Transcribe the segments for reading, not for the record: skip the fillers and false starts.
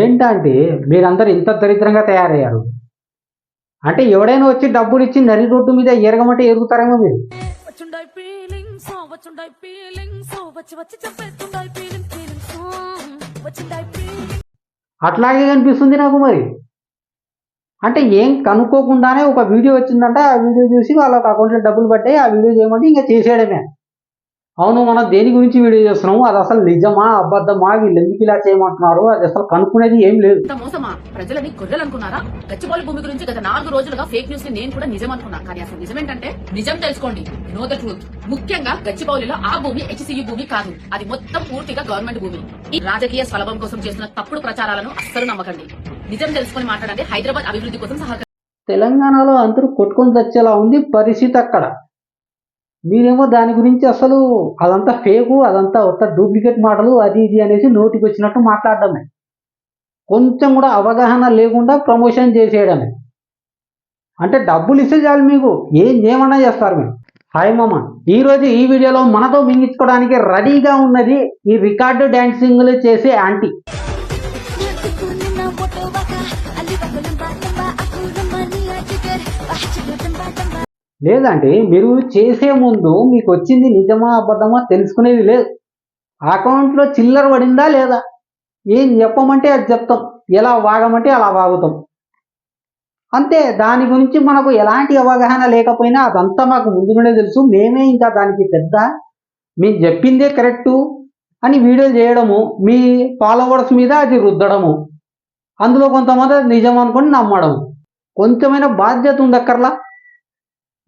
ఏంటంటే మీరందరూ ఇంత దరిద్రంగా తయారయ్యారు. అంటే ఎవడైనా వచ్చి డబ్బులు ఇచ్చి నరి రోడ్డు మీద ఎరగమంటే ఎరుగుతారేమో మీరు. అట్లాగే కనిపిస్తుంది నాకు మరి. అంటే ఏం కనుక్కోకుండానే ఒక వీడియో వచ్చిందంటే ఆ వీడియో చూసి వాళ్ళకి అకౌంట్లో డబ్బులు పట్టాయి, ఆ వీడియో చేయమంటే ఇంకా చేసేయడమే. అవును, మనం దేని గురించి వీడియో చేస్తున్నాము, అది అసలు నిజమా అబద్ధమా, వీళ్ళు ఎందుకు ఇలా చేయమంటున్నారు, అది అసలు కనుక్కునేది ఏం లేదు. మోసమా ప్రజలని గొర్రెలు అనుకున్నారా? గచ్చిబౌలి భూమి గురించి గత 4 రోజులుగా ఫేక్ న్యూస్ ని నేను కూడా నిజం అనుకున్నా. కానీ అసలు నిజమేంటంటే నిజం తెలుసుకోండి, నో ద ట్రూత్. ముఖ్యంగా గచ్చిబౌలిలో ఆ భూమి హెచ్సియు భూమి కాదు, అది మొత్తం పూర్తిగా గవర్నమెంట్ భూమి. ఈ రాజకీయ స్వలాభం కోసం చేస్తున్న తప్పుడు ప్రచారాలను అస్సలు నమ్మకండి. నిజం తెలుసుకుని మాట్లాడండి. హైదరాబాద్ అభివృద్ధి కోసం సహకరించండి. తెలంగాణలో అందరూ కొట్టుకొని తెచ్చేలా ఉంది పరిస్థితి అక్కడ. మీరేమో దాని గురించి అసలు అదంతా ఫేకు, అదంతా ఒక డూప్లికేట్ మాటలు, అది ఇది అనేసి నోటికి వచ్చినట్టు మాట్లాడడమే. కొంచెం కూడా అవగాహన లేకుండా ప్రమోషన్ చేసేయడమే. అంటే డబ్బులు ఇస్తే చాలు, మీకు ఏం చేయమన్నా చేస్తారు మీరు. హాయ్ మామ, ఈరోజు ఈ వీడియోలో మనతో మింగించుకోవడానికి రెడీగా ఉన్నది ఈ రికార్డు డాన్సింగ్లు చేసే ఆంటీ. లేదండి, మీరు చేసే ముందు మీకు వచ్చింది నిజమా అబద్ధమా తెలుసుకునేది లేదు. అకౌంట్లో చిల్లర పడిందా లేదా, ఏం చెప్పమంటే అది చెప్తాం, ఎలా వాగమంటే అలా వాగుతాం అంతే. దాని గురించి మనకు ఎలాంటి అవగాహన లేకపోయినా అదంతా మాకు ముందుగానే తెలుసు. మేమే ఇంకా దానికి పెద్ద మీరు చెప్పిందే కరెక్టు అని వీడియోలు చేయడము, మీ ఫాలోవర్స్ మీద అది రుద్దడము, అందులో కొంతమంది నిజం అనుకొని నమ్మడం. కొంచెమైనా బాధ్యత ఉండక్కర్లా.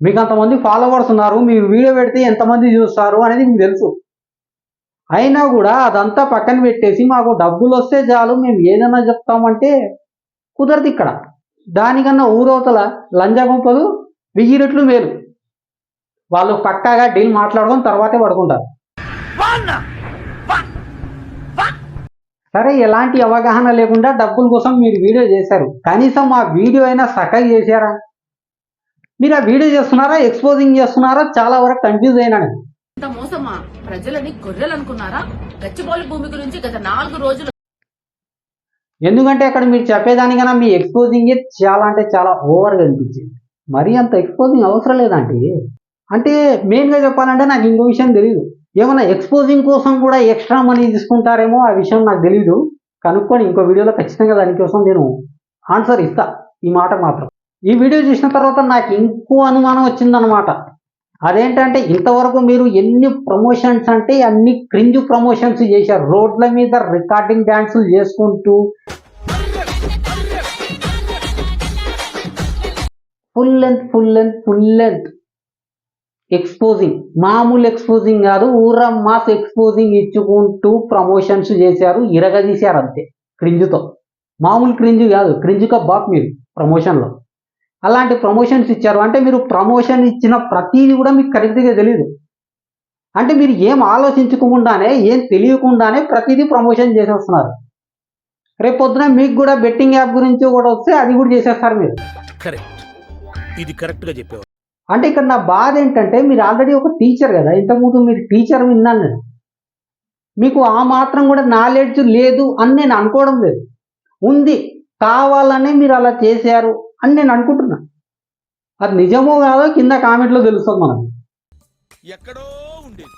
మీకు అంతమంది ఫాలోవర్స్ ఉన్నారు, మీరు వీడియో పెడితే ఎంతమంది చూస్తారు అనేది మీకు తెలుసు. అయినా కూడా అదంతా పక్కన పెట్టేసి మాకు డబ్బులు వస్తే చాలు మేము ఏదైనా చెప్తామంటే కుదరదు ఇక్కడ. దానికన్నా ఊరవతల లంజగుంపలు 1000 రెట్లు మేలు. వాళ్ళు పక్కాగా డీల్ మాట్లాడుకొని తర్వాతే పడుకుంటారు. సరే, ఎలాంటి అవగాహన లేకుండా డబ్బుల కోసం మీరు వీడియో చేశారు, కనీసం ఆ వీడియో అయినా చక్కగా చేశారా? మీరు ఆ వీడియో చేస్తున్నారా, ఎక్స్పోజింగ్ చేస్తున్నారా? చాలా వరకు కన్ఫ్యూజ్ అయినాను. మోసమా ప్రజలని గొర్రెలు అనుకున్నారా? గచ్చిబౌలి భూమి గురించి గత 4 రోజులు. ఎందుకంటే అక్కడ మీరు చెప్పేదానికన్నా మీ ఎక్స్పోజింగ్ చాలా అంటే చాలా ఓవర్గా అనిపించింది. మరీ అంత ఎక్స్పోజింగ్ అవసరం లేదండి. అంటే మెయిన్గా చెప్పాలంటే నాకు ఇంకో విషయం తెలియదు, ఏమన్నా ఎక్స్పోజింగ్ కోసం కూడా ఎక్స్ట్రా మనీ తీసుకుంటారేమో, ఆ విషయం నాకు తెలియదు. కనుక్కొని ఇంకో వీడియోలో ఖచ్చితంగా దానికోసం నేను ఆన్సర్ ఇస్తా. ఈ మాట మాత్రం ఈ వీడియో చూసిన తర్వాత నాకు ఇంకో అనుమానం వచ్చిందనమాట. అదేంటంటే ఇంతవరకు మీరు ఎన్ని ప్రమోషన్స్ అంటే అన్ని క్రింజ్ ప్రమోషన్స్ చేశారు. రోడ్ల మీద రికార్డింగ్ డాన్సులు చేసుకుంటూ ఫుల్ లెంత్ ఎక్స్పోజింగ్, మామూలు ఎక్స్పోజింగ్ కాదు, ఊరా మాస్ ఎక్స్పోజింగ్ ఇచ్చుకుంటూ ప్రమోషన్స్ చేశారు, ఇరగదీశారు అంతే క్రింజ్తో. మామూలు క్రింజ్ కాదు, క్రింజ్గా బాక్ మీరు ప్రమోషన్లో. అలాంటి ప్రమోషన్స్ ఇచ్చారు అంటే మీరు ప్రమోషన్ ఇచ్చిన ప్రతిదీ కూడా మీకు కరెక్ట్గా తెలియదు. అంటే మీరు ఏం ఆలోచించకుండానే, ఏం తెలియకుండానే ప్రతిదీ ప్రమోషన్ చేసేస్తున్నారు. రేపు పొద్దున మీకు కూడా బెట్టింగ్ యాప్ గురించి కూడా వస్తే అది కూడా చేసేస్తారు మీరు. అంటే ఇక్కడ నా బాధ ఏంటంటే మీరు ఆల్రెడీ ఒక టీచర్ కదా, ఇంతకుముందు మీరు టీచర్ విన్నాను నేను. మీకు ఆ మాత్రం కూడా నాలెడ్జ్ లేదు అని నేను అనుకోవడం లేదు, ఉంది. కావాలనే మీరు అలా చేశారు అని నేను అనుకుంటున్నా. అది నిజమో కాదో కింద కామెంట్లో తెలుస్తుంది మనకు. ఎక్కడో ఉండేది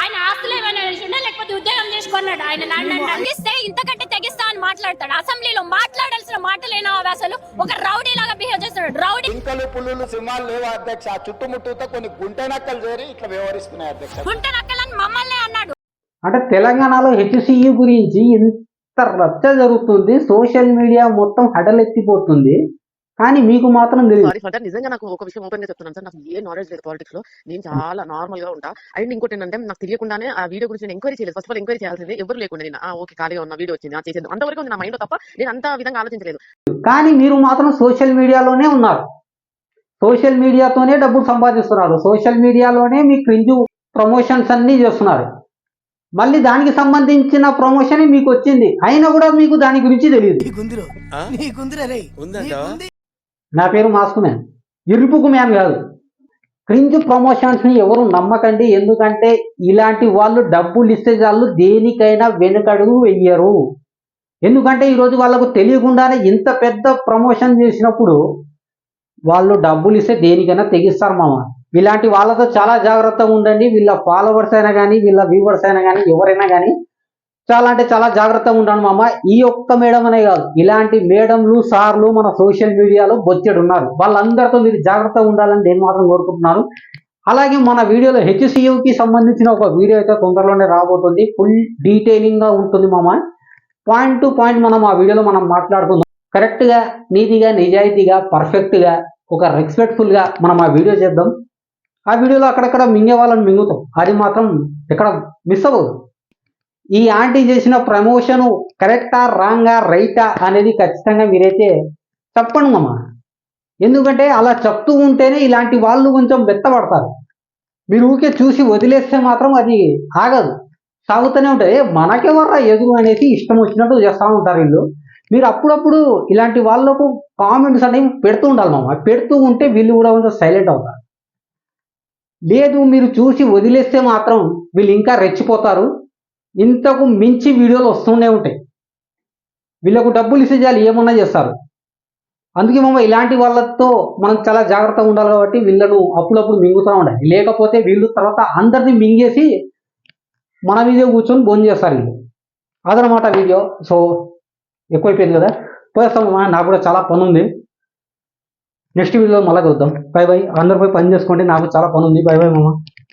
ఆయన ఆస్తులు ఏమైనా తెలిసిండా లేకపోతే ఉద్యోగం చేసుకున్నాడు? ఆయన అందిస్తే ఇంతకంటే తెగిస్తా అని మాట్లాడతాడు. అసెంబ్లీలో మాట్లాడాల్సిన మాటలేనా అసలు? ఒక రౌడీ లాగా బిహేవ్ చేస్తాడు. రౌడీ ఇంకలు పుల్లులు సింహాలు లేవు అధ్యక్ష, చుట్టుముట్టుతో కొన్ని గుంట నక్కలు చేరి ఇట్లా వ్యవహరిస్తున్నాయి అధ్యక్ష. గుంట నక్కలని మమ్మల్ని అన్నాడు. అంటే తెలంగాణలో హెచ్సియు గురించి ఇంత రచ్చ జరుగుతుంది, సోషల్ మీడియా మొత్తం హడలెత్తిపోతుంది, కానీ మీకు మాత్రం తెలియదు. నిజంగా నాకు ఒక విషయం ఓపెన్ గా చెప్తున్నాను సార్, నాకు ఏ నాలెడ్జ్ లేదు పాలిటిక్స్ లో. నేను చాలా నార్మల్ గా ఉంటా. అండ్ ఇంకోటి ఏంటంటే నాకు తెలియకుండానే ఆ వీడియో గురించి నేను ఎంక్వైరీ చేయలేదు. ఫస్ట్ ఆఫ్ ఆల్ ఎంక్వైరీ చేయాల్సింది ఎవరు లేకుండా నేను ఓకే ఖాళీగా ఉన్న వీడియో వచ్చింది చేసేది అంతవరకు నా మైండ్ తప్ప నేను అంత విధంగా ఆలోచించలేదు. కానీ మీరు మాత్రం సోషల్ మీడియాలోనే ఉన్నారు, సోషల్ మీడియాతోనే డబ్బులు సంపాదిస్తున్నారు, సోషల్ మీడియాలోనే మీ క్రింజ్ ప్రమోషన్స్ అన్ని చేస్తున్నారు. మళ్ళీ దానికి సంబంధించిన ప్రమోషన్ మీకు వచ్చింది, అయినా కూడా మీకు దాని గురించి తెలియదు. నా పేరు మాస్క్ మ్యాన్, ఇరుపుకు మ్యాన్ కాదు. క్రింజ్ ప్రమోషన్స్ని ఎవరు నమ్మకండి, ఎందుకంటే ఇలాంటి వాళ్ళు డబ్బులు ఇస్తే చాలు దేనికైనా వెనుకడుగు వెయ్యరు. ఎందుకంటే ఈరోజు వాళ్ళకు తెలియకుండానే ఇంత పెద్ద ప్రమోషన్ చేసినప్పుడు వాళ్ళు డబ్బులు ఇస్తే దేనికైనా తెగిస్తారు మామ. ఇలాంటి వాళ్ళతో చాలా జాగ్రత్తగా ఉండండి. వీళ్ళ ఫాలోవర్స్ అయినా కానీ వీళ్ళ వ్యూవర్స్ అయినా కానీ ఎవరైనా కానీ చాలా అంటే చాలా జాగ్రత్తగా ఉండండి మామ. ఈ ఒక్క మేడం అనే కాదు, ఇలాంటి మేడంలు సార్లు మన సోషల్ మీడియాలో బొచ్చెడు ఉన్నారు. వాళ్ళందరితో మీరు జాగ్రత్తగా ఉండాలని నేను మాత్రం కోరుకుంటున్నాను. అలాగే మన వీడియోలో హెచ్సియుకి సంబంధించిన ఒక వీడియో అయితే తొందరలోనే రాబోతుంది. ఫుల్ డీటెయిలింగ్ గా ఉంటుంది మామ. పాయింట్ టు పాయింట్ మనం ఆ వీడియోలో మనం మాట్లాడుకుందాం. కరెక్ట్ గా, నీతిగా, నిజాయితీగా, పర్ఫెక్ట్ గా, ఒక రెస్పెక్ట్ఫుల్ గా మనం ఆ వీడియో చేద్దాం. ఆ వీడియోలో అక్కడక్కడ మింగే వాళ్ళని మింగుతాం. అది మాత్రం ఎక్కడ మిస్ అవ్వదు. ఈ ఆంటీ చేసిన ప్రమోషన్ కరెక్టా, రాంగా, రైటా అనేది ఖచ్చితంగా మీరైతే చెప్పండి మామ. ఎందుకంటే అలా చెప్తూ ఉంటేనే ఇలాంటి వాళ్ళు కొంచెం బెత్తపడతారు. మీరు ఊరికే చూసి వదిలేస్తే మాత్రం అది ఆగదు, సాగుతూనే ఉంటుంది. మనకెవర్రా ఎదురు అనేసి ఇష్టం వచ్చినట్టు చేస్తూ ఉంటారు వీళ్ళు. మీరు అప్పుడప్పుడు ఇలాంటి వాళ్ళకు కామెంట్స్ అనేవి పెడుతూ ఉండాలి మామ. పెడుతూ ఉంటే వీళ్ళు కూడా కొంచెం సైలెంట్ అవుతారు. లేదు మీరు చూసి వదిలేస్తే మాత్రం వీళ్ళు ఇంకా రెచ్చిపోతారు. ఇంతకు మించి వీడియోలు వస్తూనే ఉంటాయి. వీళ్ళకు డబ్బులు ఇస్తే చాలు ఏమన్నా చేస్తారు. అందుకే మామ ఇలాంటి వాళ్ళతో మనం చాలా జాగ్రత్తగా ఉండాలి. కాబట్టి వీళ్ళను అప్పుడప్పుడు మింగుతూ ఉండాలి. లేకపోతే వీళ్ళు తర్వాత అందరినీ మింగేసి మన వీడియో కూర్చొని భోజనం చేస్తారు వీళ్ళు. అదనమాట వీడియో. సో ఎక్కువైపోయింది కదా, పోయేస్తామమ్మా. నాకు కూడా చాలా పని ఉంది. నెక్స్ట్ వీడియోలో మళ్ళీ చూద్దాం. By by. అందరు పోయి పని చేసుకోండి. నాకు చాలా పని ఉంది. బై బై మామ.